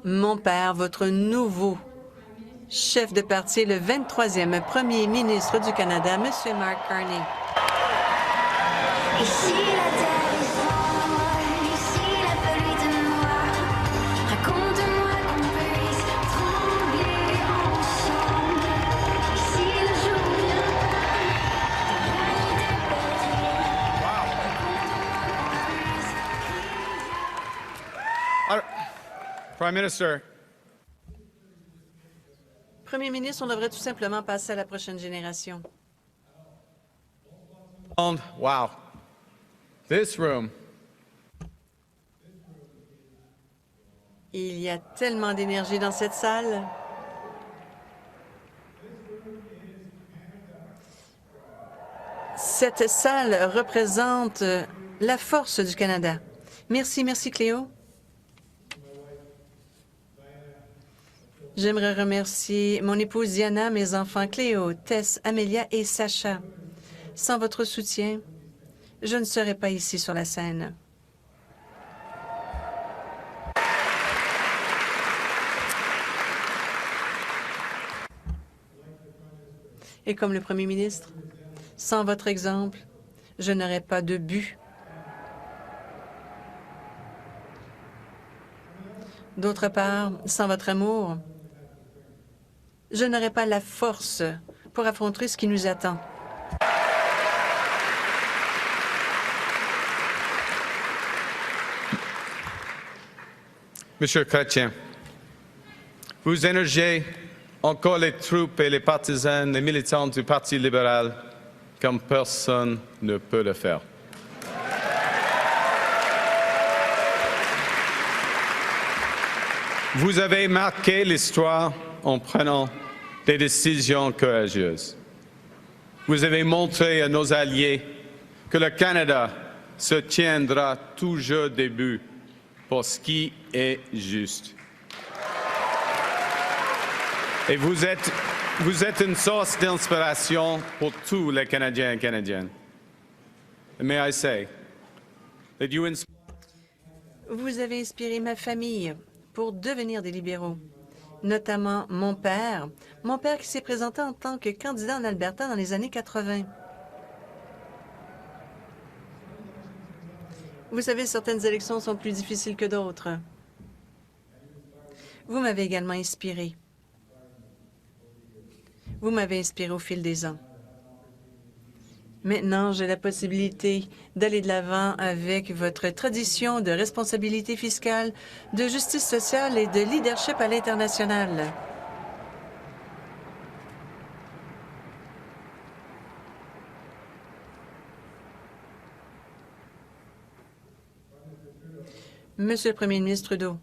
Mon père, votre nouveau chef de parti, le 23e premier ministre du Canada, M. Mark Carney. Ici la terre est folle, ici la pluie de noir. Raconte-moi qu'on puisse trembler ensemble. Ici le jour viendra, Prime Minister. Premier ministre, on devrait tout simplement passer à la prochaine génération. Wow. This room. Il y a tellement d'énergie dans cette salle. Cette salle représente la force du Canada. Merci, merci Cléo. J'aimerais remercier mon épouse Diana, mes enfants Cléo, Tess, Amélia et Sacha. Sans votre soutien, je ne serais pas ici sur la scène. Et comme le premier ministre, sans votre exemple, je n'aurais pas de but. D'autre part, sans votre amour, je n'aurais pas la force pour affronter ce qui nous attend. Monsieur Chrétien, vous énergez encore les troupes et les partisans, les militants du Parti libéral comme personne ne peut le faire. Vous avez marqué l'histoire en prenant des décisions courageuses. Vous avez montré à nos alliés que le Canada se tiendra toujours debout pour ce qui est juste. Et vous êtes une source d'inspiration pour tous les Canadiens et Canadiennes. May I say that you inspire. Vous avez inspiré ma famille pour devenir des libéraux, notamment mon père qui s'est présenté en tant que candidat en Alberta dans les années 80. Vous savez, certaines élections sont plus difficiles que d'autres. Vous m'avez également inspiré. Vous m'avez inspiré au fil des ans. Maintenant, j'ai la possibilité d'aller de l'avant avec votre tradition de responsabilité fiscale, de justice sociale et de leadership à l'international. Monsieur le Premier ministre Trudeau,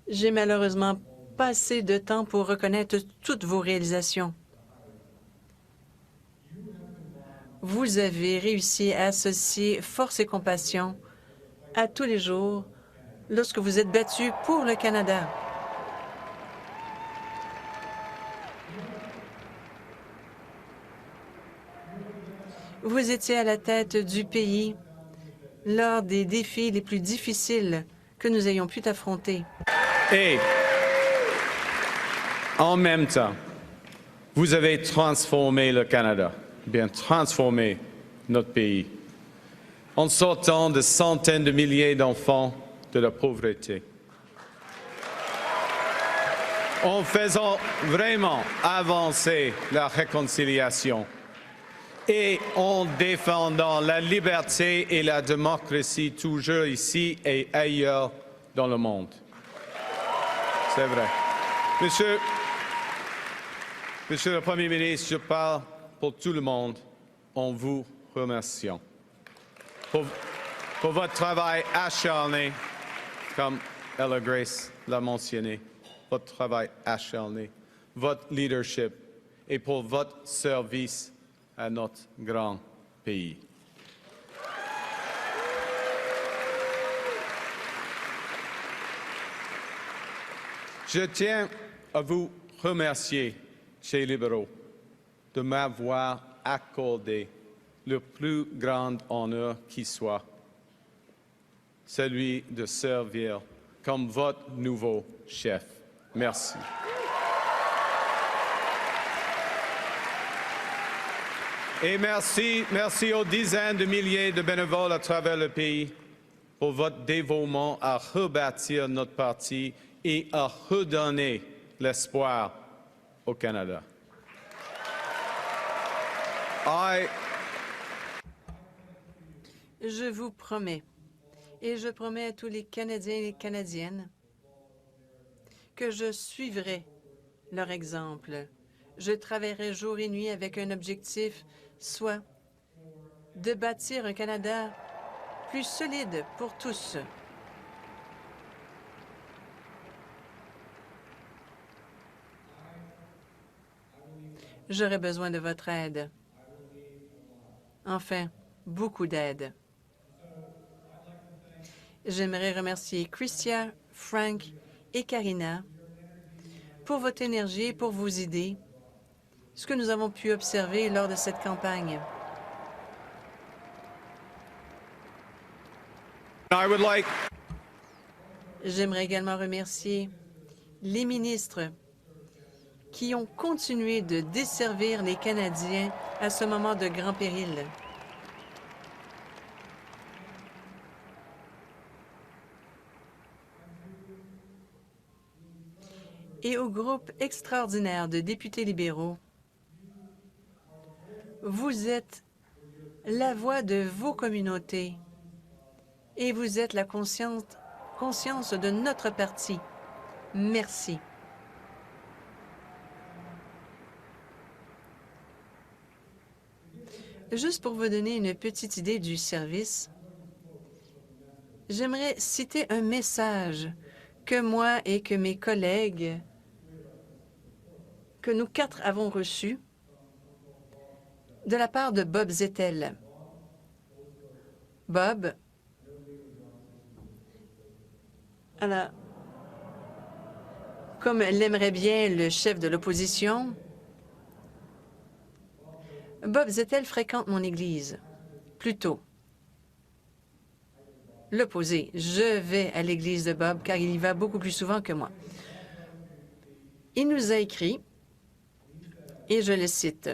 j'ai malheureusement pas assez de temps pour reconnaître toutes vos réalisations. Vous avez réussi à associer force et compassion à tous les jours lorsque vous êtes battu pour le Canada. Vous étiez à la tête du pays lors des défis les plus difficiles que nous ayons pu affronter. Et en même temps, vous avez transformé le Canada, bien transformé notre pays, en sortant de centaines de milliers d'enfants de la pauvreté, en faisant vraiment avancer la réconciliation et en défendant la liberté et la démocratie toujours ici et ailleurs dans le monde. C'est vrai. Monsieur le Premier ministre, je parle pour tout le monde en vous remerciant pour votre travail acharné, comme Ella Grace l'a mentionné, votre travail acharné, votre leadership et pour votre service à notre grand pays. Je tiens à vous remercier, chers libéraux, de m'avoir accordé le plus grand honneur qui soit, celui de servir comme votre nouveau chef. Merci. Et merci aux dizaines de milliers de bénévoles à travers le pays pour votre dévouement à rebâtir notre parti et à redonner l'espoir au Canada. Je vous promets, et je promets à tous les Canadiens et les Canadiennes, que je suivrai leur exemple. Je travaillerai jour et nuit avec un objectif, soit de bâtir un Canada plus solide pour tous. J'aurai besoin de votre aide. Enfin, beaucoup d'aide. J'aimerais remercier Chrystia, Frank et Karina pour votre énergie et pour vos idées, ce que nous avons pu observer lors de cette campagne. J'aimerais également remercier les ministres qui ont continué de desservir les Canadiens à ce moment de grand péril. Et au groupe extraordinaire de députés libéraux, vous êtes la voix de vos communautés et vous êtes la conscience de notre parti. Merci. Juste pour vous donner une petite idée du service, j'aimerais citer un message que moi et que mes collègues, que nous quatre avons reçu de la part de Bob Zettel. Bob, alors, comme l'aimerait bien le chef de l'opposition, Bob Zettel fréquente mon église. Plutôt l'opposé. Je vais à l'église de Bob car il y va beaucoup plus souvent que moi. Il nous a écrit, et je le cite,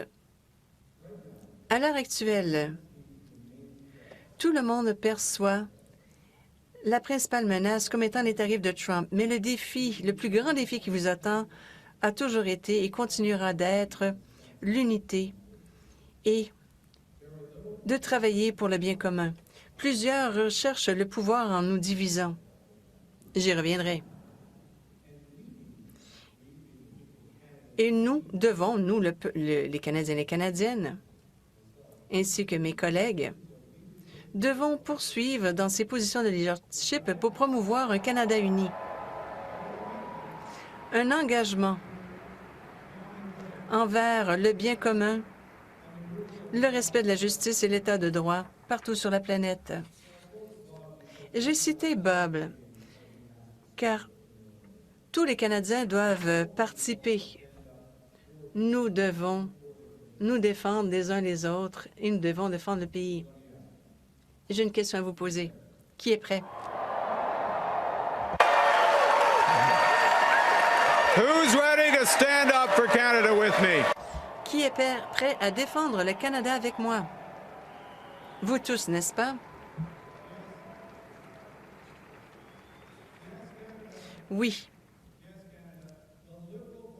« À l'heure actuelle, tout le monde perçoit la principale menace comme étant les tarifs de Trump, mais le défi, le plus grand défi qui vous attend a toujours été et continuera d'être l'unité et de travailler pour le bien commun. Plusieurs recherchent le pouvoir en nous divisant. J'y reviendrai. Et nous devons, nous, les Canadiens et les Canadiennes, ainsi que mes collègues, devons poursuivre dans ces positions de leadership pour promouvoir un Canada uni. Un engagement envers le bien commun, le respect de la justice et l'état de droit partout sur la planète. J'ai cité Bob, car tous les Canadiens doivent participer. Nous devons nous défendre les uns les autres et nous devons défendre le pays. J'ai une question à vous poser. Qui est prêt? Who's ready to stand up for Canada with me? Qui est prêt à défendre le Canada avec moi? Vous tous, n'est-ce pas? Oui.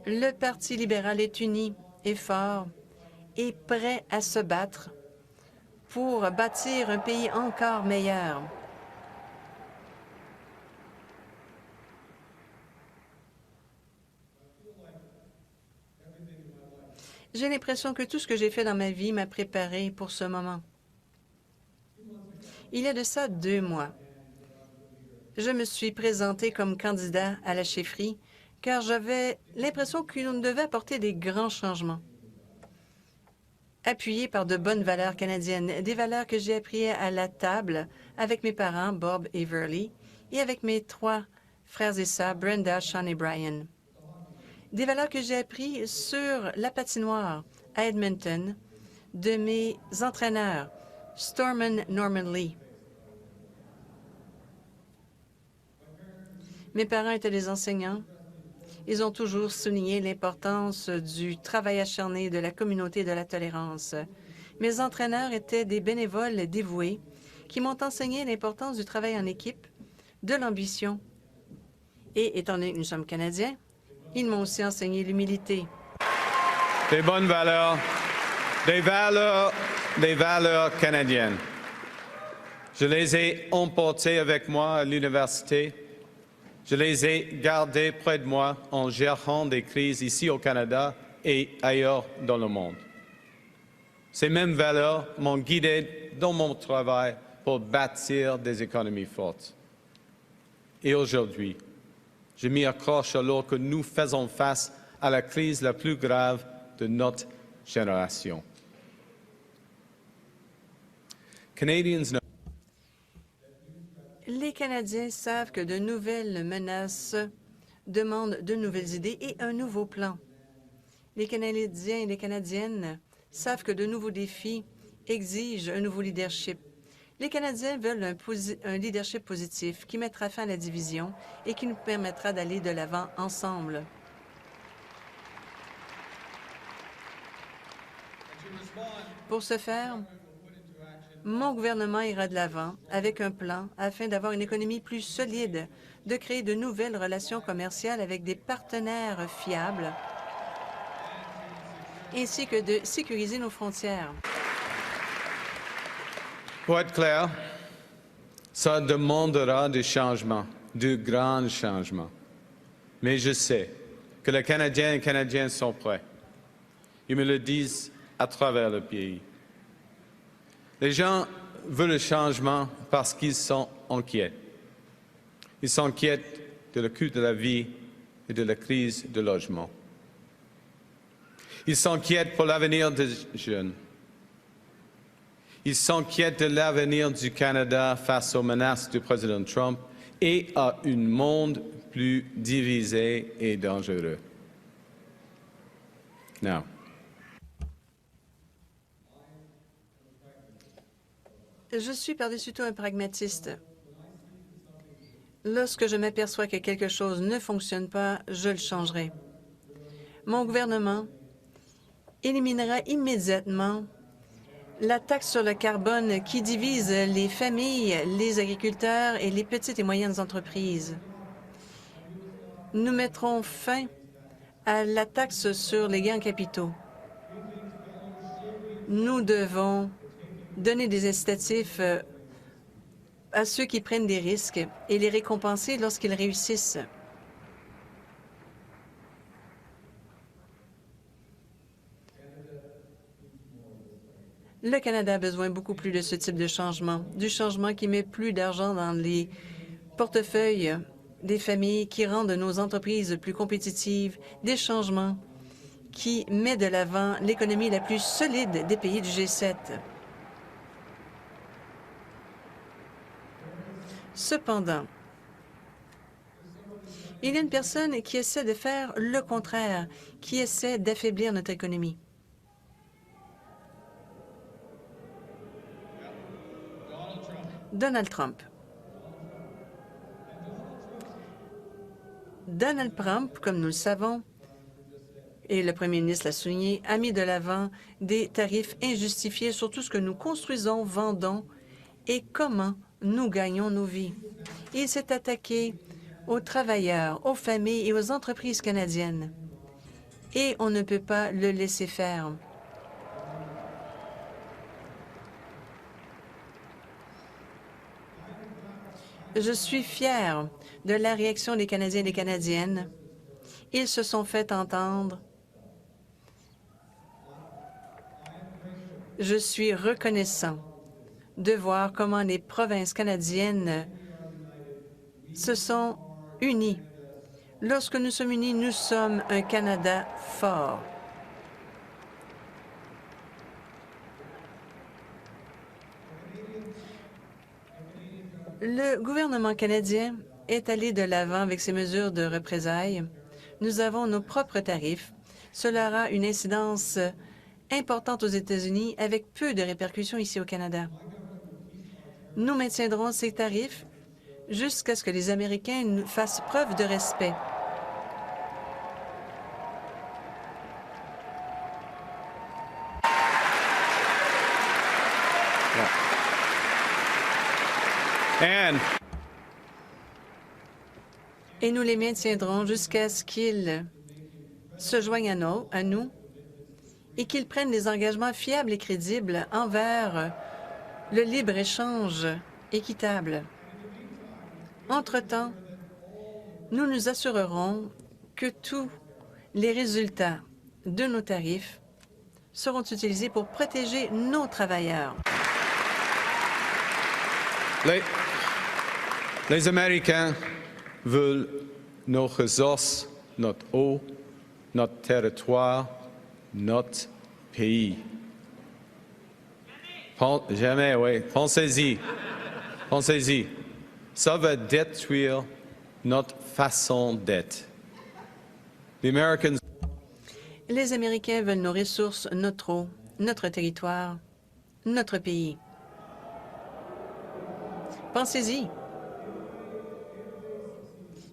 Le Parti libéral est uni et fort et prêt à se battre pour bâtir un pays encore meilleur. J'ai l'impression que tout ce que j'ai fait dans ma vie m'a préparé pour ce moment. Il y a de ça 2 mois, je me suis présenté comme candidat à la chefferie car j'avais l'impression que l'on devait apporter des grands changements, appuyés par de bonnes valeurs canadiennes, des valeurs que j'ai apprises à la table avec mes parents, Bob et Verly, et avec mes 3 frères et sœurs, Brenda, Sean et Brian. Des valeurs que j'ai apprises sur la patinoire à Edmonton de mes entraîneurs, Stormin Norman Lee. Mes parents étaient des enseignants. Ils ont toujours souligné l'importance du travail acharné, de la communauté et de la tolérance. Mes entraîneurs étaient des bénévoles dévoués qui m'ont enseigné l'importance du travail en équipe, de l'ambition. Et étant donné que nous sommes Canadiens, ils m'ont aussi enseigné l'humilité. Des bonnes valeurs, des valeurs canadiennes. Je les ai emportées avec moi à l'université. Je les ai gardées près de moi en gérant des crises ici au Canada et ailleurs dans le monde. Ces mêmes valeurs m'ont guidé dans mon travail pour bâtir des économies fortes. Et aujourd'hui, je m'y accroche alors que nous faisons face à la crise la plus grave de notre génération. Les Canadiens savent que de nouvelles menaces demandent de nouvelles idées et un nouveau plan. Les Canadiens et les Canadiennes savent que de nouveaux défis exigent un nouveau leadership. Les Canadiens veulent un leadership positif qui mettra fin à la division et qui nous permettra d'aller de l'avant ensemble. Pour ce faire, mon gouvernement ira de l'avant avec un plan afin d'avoir une économie plus solide, de créer de nouvelles relations commerciales avec des partenaires fiables, ainsi que de sécuriser nos frontières. Pour être clair, ça demandera des changements, de grands changements. Mais je sais que les Canadiens et Canadiennes sont prêts. Ils me le disent à travers le pays. Les gens veulent le changement parce qu'ils sont inquiets. Ils s'inquiètent de le coût de la vie et de la crise de logement. Ils s'inquiètent pour l'avenir des jeunes. Ils s'inquiètent de l'avenir du Canada face aux menaces du président Trump et à un monde plus divisé et dangereux. Now, je suis par-dessus tout un pragmatiste. Lorsque je m'aperçois que quelque chose ne fonctionne pas, je le changerai. Mon gouvernement éliminera immédiatement la taxe sur le carbone qui divise les familles, les agriculteurs et les petites et moyennes entreprises. Nous mettrons fin à la taxe sur les gains en capitaux. Nous devons donner des incitatifs à ceux qui prennent des risques et les récompenser lorsqu'ils réussissent. Le Canada a besoin beaucoup plus de ce type de changement, du changement qui met plus d'argent dans les portefeuilles des familles, qui rendent nos entreprises plus compétitives, des changements qui met de l'avant l'économie la plus solide des pays du G7. Cependant, il y a une personne qui essaie de faire le contraire, qui essaie d'affaiblir notre économie. Donald Trump. Donald Trump, comme nous le savons, et le premier ministre l'a souligné, a mis de l'avant des tarifs injustifiés sur tout ce que nous construisons, vendons et comment nous gagnons nos vies. Il s'est attaqué aux travailleurs, aux familles et aux entreprises canadiennes. Et on ne peut pas le laisser faire. Je suis fière de la réaction des Canadiens et des Canadiennes. Ils se sont fait entendre. Je suis reconnaissant de voir comment les provinces canadiennes se sont unies. Lorsque nous sommes unis, nous sommes un Canada fort. Le gouvernement canadien est allé de l'avant avec ses mesures de représailles. Nous avons nos propres tarifs. Cela aura une incidence importante aux États-Unis avec peu de répercussions ici au Canada. Nous maintiendrons ces tarifs jusqu'à ce que les Américains nous fassent preuve de respect. And Et nous les maintiendrons jusqu'à ce qu'ils se joignent à nous et qu'ils prennent des engagements fiables et crédibles envers le libre-échange équitable. Entre-temps, nous nous assurerons que tous les résultats de nos tarifs seront utilisés pour protéger nos travailleurs. Les Américains veulent nos ressources, notre eau, notre territoire, notre pays. Jamais, oui. Pensez-y. Pensez-y. Ça va détruire notre façon d'être. Les Américains veulent nos ressources, notre eau, notre territoire, notre pays. Pensez-y.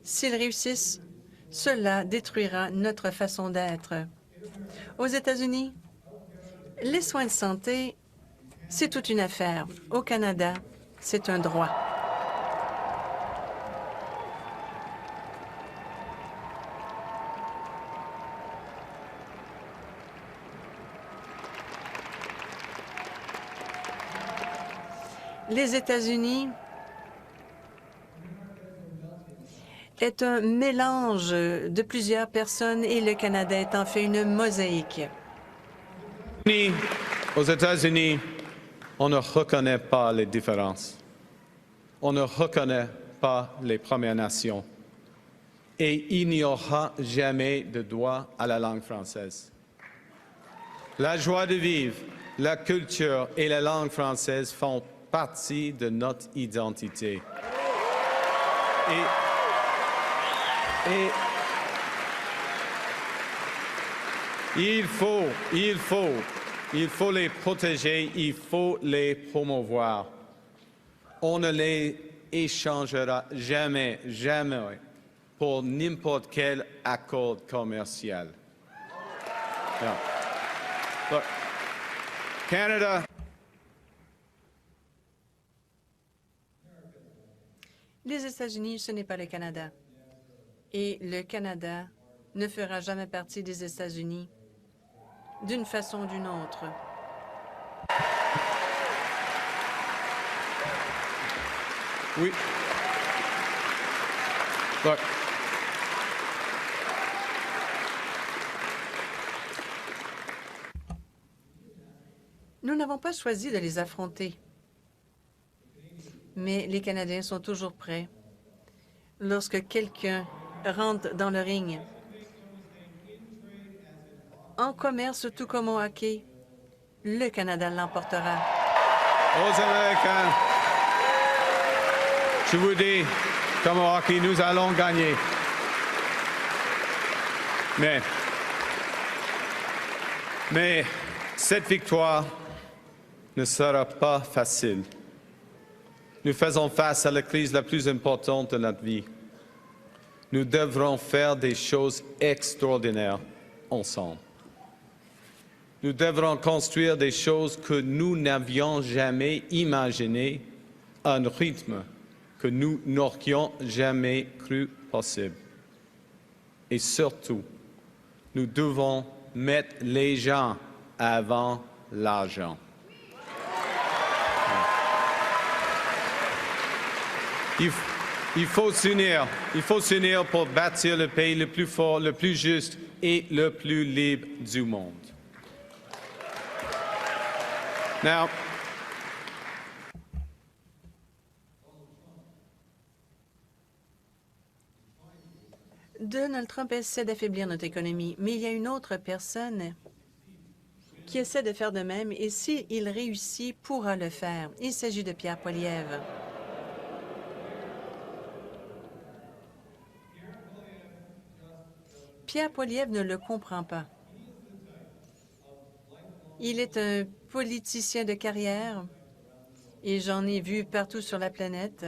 S'ils réussissent, cela détruira notre façon d'être. Aux États-Unis, les soins de santé, c'est toute une affaire. Au Canada, c'est un droit. Les États-Unis est un mélange de plusieurs personnes et le Canada est en fait une mosaïque. Aux États-Unis, on ne reconnaît pas les différences. On ne reconnaît pas les Premières Nations. Et il n'y aura jamais de droit à la langue française. La joie de vivre, la culture et la langue française font partie de notre identité. Et il faut les protéger, il faut les promouvoir. On ne les échangera jamais, jamais pour n'importe quel accord commercial. Yeah. Look, Canada. Les États-Unis, ce n'est pas le Canada. Et le Canada ne fera jamais partie des États-Unis d'une façon ou d'une autre. Oui. Look. Nous n'avons pas choisi de les affronter. Mais les Canadiens sont toujours prêts lorsque quelqu'un rentre dans le ring. En commerce, tout comme au hockey, le Canada l'emportera. Aux Américains, je vous dis, comme au hockey, nous allons gagner. Mais cette victoire ne sera pas facile. Nous faisons face à la crise la plus importante de notre vie. Nous devrons faire des choses extraordinaires ensemble. Nous devrons construire des choses que nous n'avions jamais imaginées à un rythme que nous n'aurions jamais cru possible. Et surtout, nous devons mettre les gens avant l'argent. Il faut s'unir pour bâtir le pays le plus fort, le plus juste et le plus libre du monde. Now, Donald Trump essaie d'affaiblir notre économie, mais il y a une autre personne qui essaie de faire de même, et s'il réussit, pourra le faire. Il s'agit de Pierre Poilievre. Pierre Poilievre ne le comprend pas. Il est un politicien de carrière et j'en ai vu partout sur la planète.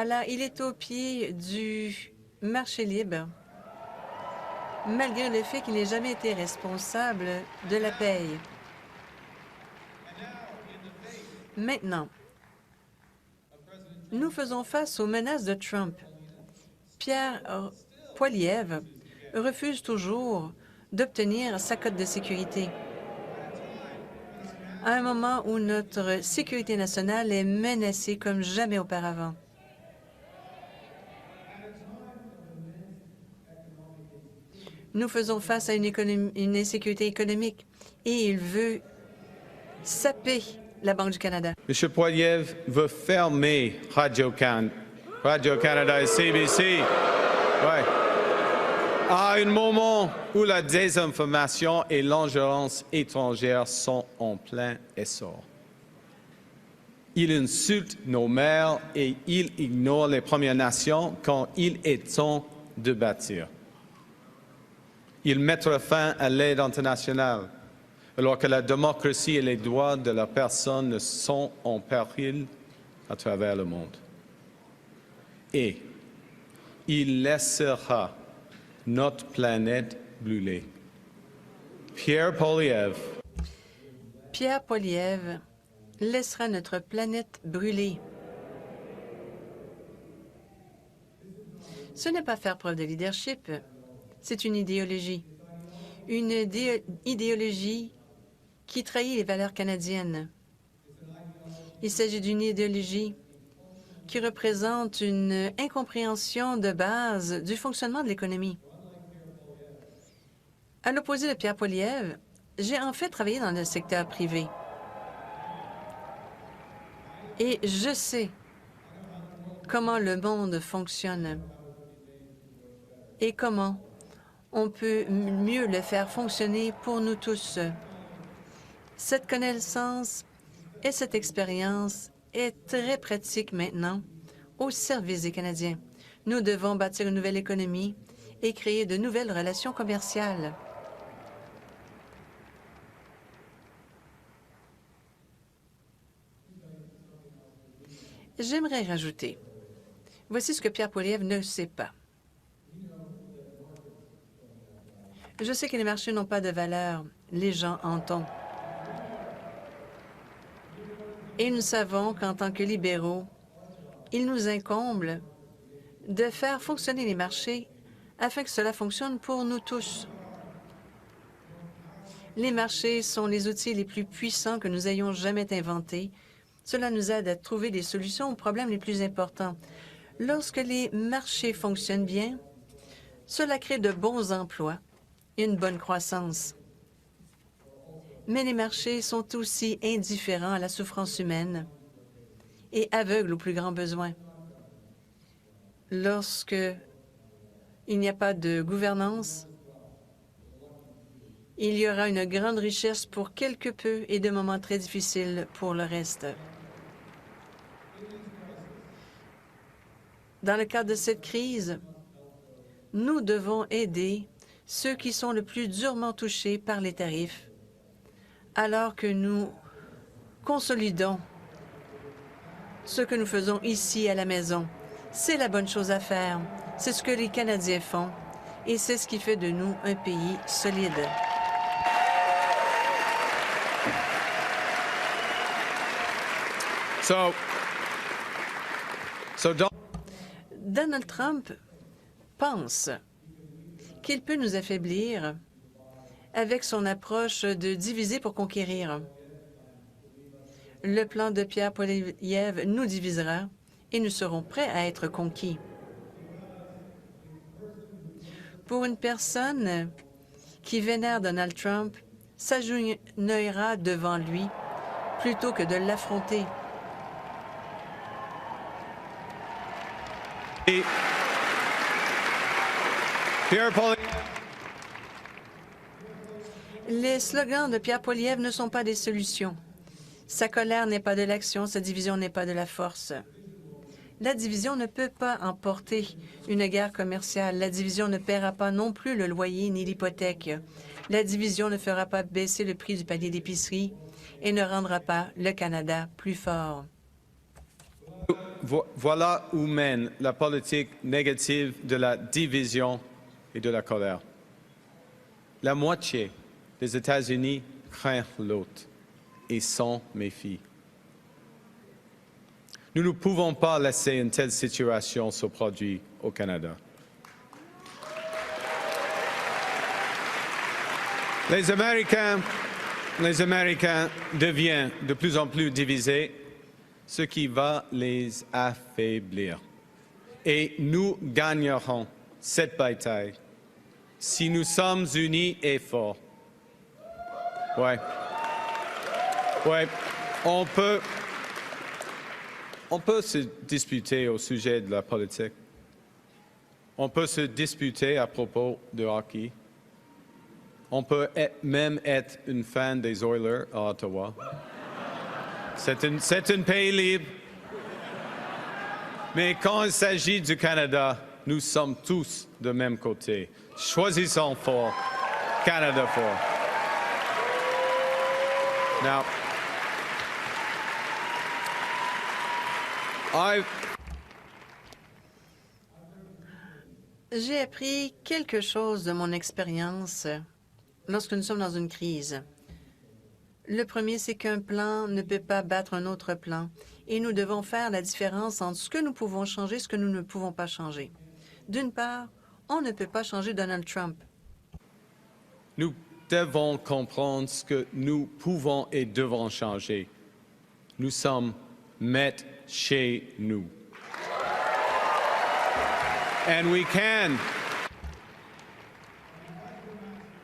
Alors, il est au pied du marché libre, malgré le fait qu'il n'ait jamais été responsable de la paye. Maintenant, nous faisons face aux menaces de Trump. Pierre Poilievre refuse toujours d'obtenir sa cote de sécurité. À un moment où notre sécurité nationale est menacée comme jamais auparavant. Nous faisons face à une insécurité économique et il veut saper la Banque du Canada. M. Poilievre veut fermer Radio-Canada et CBC. Ouais. À un moment où la désinformation et l'ingérence étrangère sont en plein essor. Il insulte nos maires et il ignore les Premières Nations quand il est temps de bâtir. Il mettra fin à l'aide internationale, alors que la démocratie et les droits de la personne sont en péril à travers le monde. Et il laissera notre planète brûler. Pierre Poilievre laissera notre planète brûler. Ce n'est pas faire preuve de leadership, c'est une idéologie. Une idéologie qui trahit les valeurs canadiennes. Il s'agit d'une idéologie qui représente une incompréhension de base du fonctionnement de l'économie. À l'opposé de Pierre Poilievre, j'ai en fait travaillé dans le secteur privé. Et je sais comment le monde fonctionne et comment on peut mieux le faire fonctionner pour nous tous. Cette connaissance et cette expérience est très pratique maintenant au service des Canadiens. Nous devons bâtir une nouvelle économie et créer de nouvelles relations commerciales. J'aimerais rajouter, voici ce que Pierre Poilievre ne sait pas. Je sais que les marchés n'ont pas de valeur, les gens en ont. Et nous savons qu'en tant que libéraux, il nous incombe de faire fonctionner les marchés afin que cela fonctionne pour nous tous. Les marchés sont les outils les plus puissants que nous ayons jamais inventés. Cela nous aide à trouver des solutions aux problèmes les plus importants. Lorsque les marchés fonctionnent bien, cela crée de bons emplois et une bonne croissance. Mais les marchés sont aussi indifférents à la souffrance humaine et aveugles aux plus grands besoins. Lorsque il n'y a pas de gouvernance, il y aura une grande richesse pour quelque peu et de moments très difficiles pour le reste. Dans le cadre de cette crise, nous devons aider ceux qui sont le plus durement touchés par les tarifs, alors que nous consolidons ce que nous faisons ici à la maison. C'est la bonne chose à faire. C'est ce que les Canadiens font et c'est ce qui fait de nous un pays solide. Donald Trump pense qu'il peut nous affaiblir avec son approche de diviser pour conquérir. Le plan de Pierre Poilievre nous divisera et nous serons prêts à être conquis. Pour une personne qui vénère Donald Trump, s'agenouillera devant lui plutôt que de l'affronter. Les slogans de Pierre Poilievre ne sont pas des solutions. Sa colère n'est pas de l'action, sa division n'est pas de la force. La division ne peut pas emporter une guerre commerciale. La division ne paiera pas non plus le loyer ni l'hypothèque. La division ne fera pas baisser le prix du panier d'épicerie et ne rendra pas le Canada plus fort. voilà où mène la politique négative de la division et de la colère. La moitié des États-Unis craint l'autre et s'en méfie. Nous ne pouvons pas laisser une telle situation se produire au Canada. Les Américains deviennent de plus en plus divisés, ce qui va les affaiblir. Et nous gagnerons cette bataille si nous sommes unis et forts. Ouais, on peut se disputer au sujet de la politique. On peut se disputer à propos de hockey. On peut même être une fan des Oilers à Ottawa. C'est un pays libre. Mais quand il s'agit du Canada, nous sommes tous de même côté. Choisissons fort. Canada fort. Now, J'ai appris quelque chose de mon expérience lorsque nous sommes dans une crise. Le premier, c'est qu'un plan ne peut pas battre un autre plan et nous devons faire la différence entre ce que nous pouvons changer et ce que nous ne pouvons pas changer. D'une part, on ne peut pas changer Donald Trump. Nous devons comprendre ce que nous pouvons et devons changer. Nous sommes maîtres chez nous. And we can.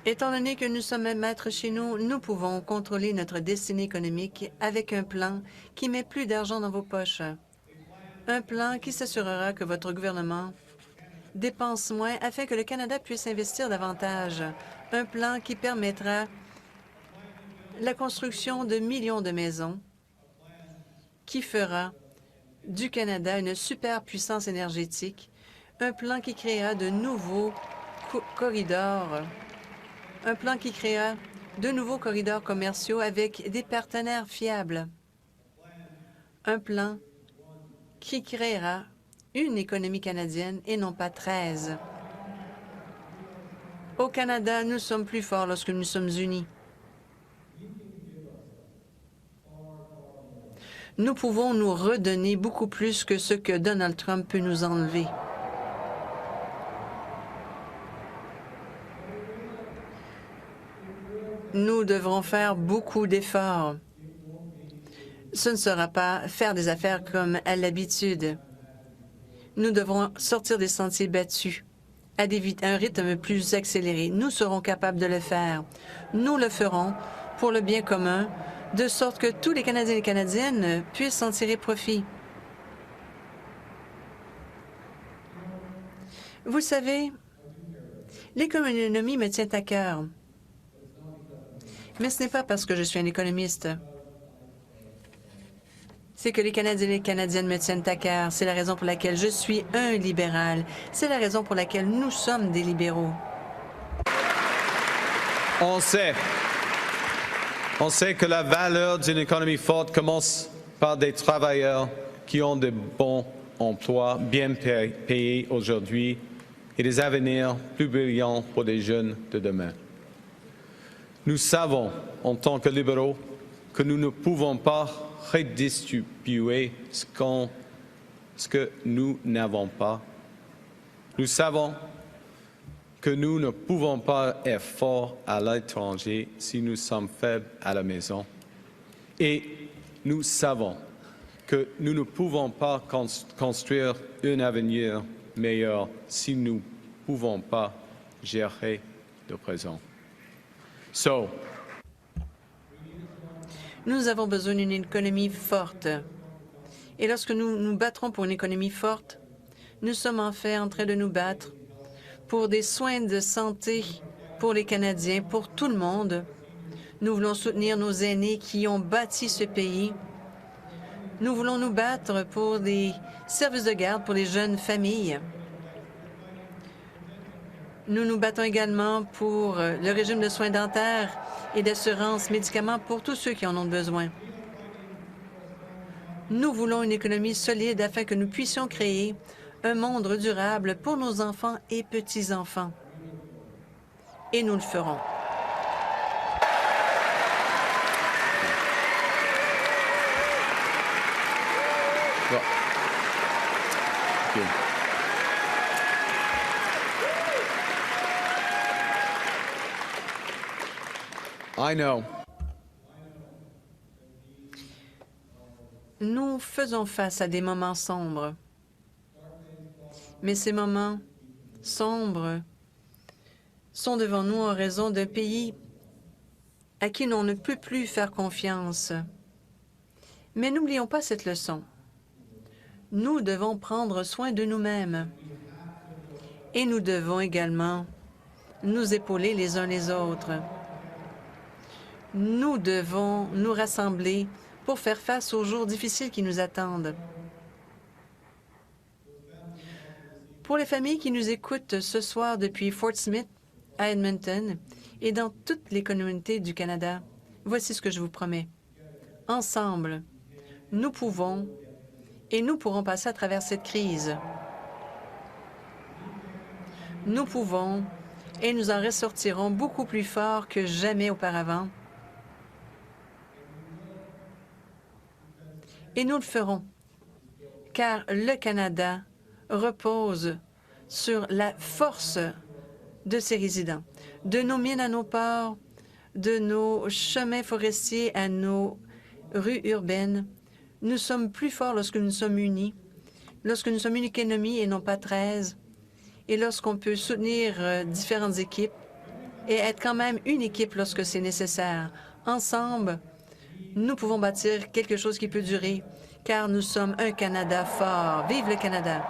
Étant donné que nous sommes maîtres chez nous, nous pouvons contrôler notre destinée économique avec un plan qui met plus d'argent dans vos poches. Un plan qui s'assurera que votre gouvernement dépense moins afin que le Canada puisse investir davantage. Un plan qui permettra la construction de millions de maisons, qui fera du Canada une superpuissance énergétique. Un plan qui créera de nouveaux corridors. Un plan qui créa de nouveaux corridors commerciaux avec des partenaires fiables. Un plan qui créera une économie canadienne et non pas 13. Au Canada, nous sommes plus forts lorsque nous sommes unis. Nous pouvons nous redonner beaucoup plus que ce que Donald Trump peut nous enlever. Nous devrons faire beaucoup d'efforts. Ce ne sera pas faire des affaires comme à l'habitude. Nous devrons sortir des sentiers battus à un rythme plus accéléré. Nous serons capables de le faire. Nous le ferons pour le bien commun, de sorte que tous les Canadiens et Canadiennes puissent en tirer profit. Vous savez, l'économie me tient à cœur. Mais ce n'est pas parce que je suis un économiste. C'est que les Canadiens et les Canadiennes me tiennent à cœur. C'est la raison pour laquelle je suis un libéral. C'est la raison pour laquelle nous sommes des libéraux. On sait que la valeur d'une économie forte commence par des travailleurs qui ont de bons emplois bien payés aujourd'hui et des avenirs plus brillants pour les jeunes de demain. Nous savons, en tant que libéraux, que nous ne pouvons pas redistribuer ce que nous n'avons pas. Nous savons que nous ne pouvons pas être forts à l'étranger si nous sommes faibles à la maison. Et nous savons que nous ne pouvons pas construire un avenir meilleur si nous ne pouvons pas gérer le présent. Nous avons besoin d'une économie forte. Et lorsque nous nous battrons pour une économie forte, nous sommes en fait en train de nous battre pour des soins de santé pour les Canadiens, pour tout le monde. Nous voulons soutenir nos aînés qui ont bâti ce pays. Nous voulons nous battre pour des services de garde pour les jeunes familles. Nous nous battons également pour le régime de soins dentaires et d'assurance médicaments pour tous ceux qui en ont besoin. Nous voulons une économie solide afin que nous puissions créer un monde durable pour nos enfants et petits-enfants. Et nous le ferons. Well, thank you. I know. Nous faisons face à des moments sombres. Mais ces moments sombres sont devant nous en raison d'un pays à qui l'on ne peut plus faire confiance. Mais n'oublions pas cette leçon. Nous devons prendre soin de nous-mêmes et nous devons également nous épauler les uns les autres. Nous devons nous rassembler pour faire face aux jours difficiles qui nous attendent. Pour les familles qui nous écoutent ce soir depuis Fort Smith à Edmonton et dans toutes les communautés du Canada, voici ce que je vous promets. Ensemble, nous pouvons et nous pourrons passer à travers cette crise. Nous pouvons et nous en ressortirons beaucoup plus forts que jamais auparavant. Et nous le ferons, car le Canada repose sur la force de ses résidents, de nos mines à nos ports, de nos chemins forestiers à nos rues urbaines. Nous sommes plus forts lorsque nous sommes unis, lorsque nous sommes une économie et non pas 13, et lorsqu'on peut soutenir différentes équipes et être quand même une équipe lorsque c'est nécessaire. Ensemble, nous pouvons bâtir quelque chose qui peut durer, car nous sommes un Canada fort. Vive le Canada!